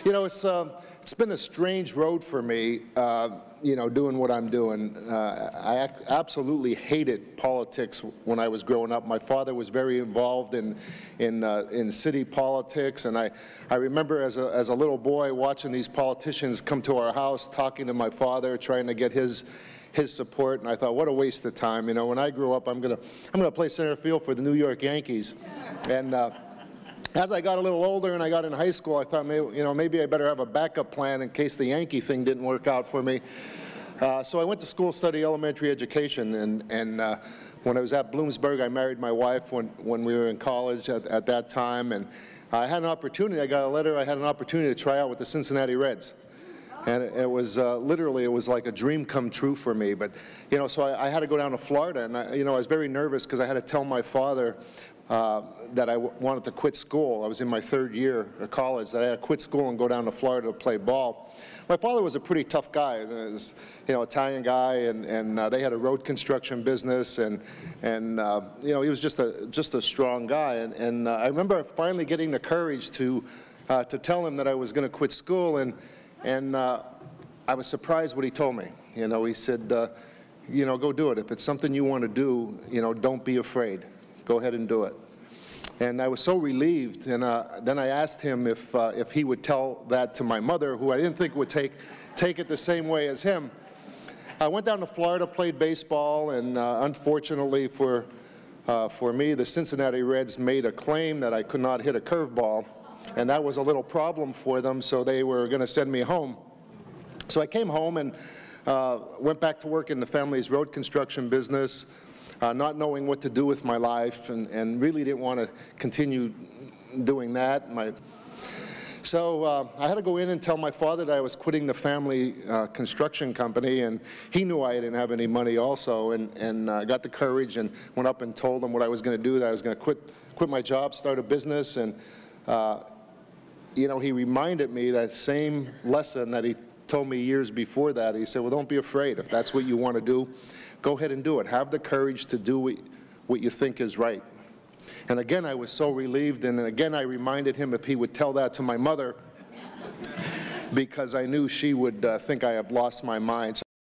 You know, it's been a strange road for me, you know, doing what I'm doing. I absolutely hated politics when I was growing up. My father was very involved in city politics, and I remember as a little boy watching these politicians come to our house, talking to my father, trying to get his support, and I thought, what a waste of time. You know, when I grew up, I'm gonna play center field for the New York Yankees, and as I got a little older and I got in high school, I thought, maybe I better have a backup plan in case the Yankee thing didn't work out for me. So I went to school to study elementary education, and when I was at Bloomsburg, I married my wife when we were in college at that time, and I had an opportunity. I got a letter. I had an opportunity to try out with the Cincinnati Reds. And it was literally, it was like a dream come true for me. But, you know, so I had to go down to Florida, and I was very nervous because I had to tell my father that I wanted to quit school. I was in my third year of college, that I had to quit school and go down to Florida to play ball. My father was a pretty tough guy, was, you know, Italian guy, and they had a road construction business, and you know, he was just a strong guy. And I remember finally getting the courage to tell him that I was going to quit school, and I was surprised what he told me. You know, he said, you know, go do it. If it's something you want to do, you know, don't be afraid. Go ahead and do it. And I was so relieved, and then I asked him if he would tell that to my mother, who I didn't think would take it the same way as him. I went down to Florida, played baseball, and unfortunately for me, the Cincinnati Reds made a claim that I could not hit a curveball, and that was a little problem for them, so they were going to send me home. So I came home and went back to work in the family's road construction business, not knowing what to do with my life, and really didn't want to continue doing that. So I had to go in and tell my father that I was quitting the family construction company, and he knew I didn't have any money also, and got the courage and went up and told him what I was going to do, that I was going to quit my job, start a business. And you know, he reminded me that same lesson that he told me years before that. He said, well, don't be afraid. If that's what you want to do, go ahead and do it. Have the courage to do what you think is right. And again, I was so relieved, and again, I reminded him if he would tell that to my mother, because I knew she would think I had lost my mind.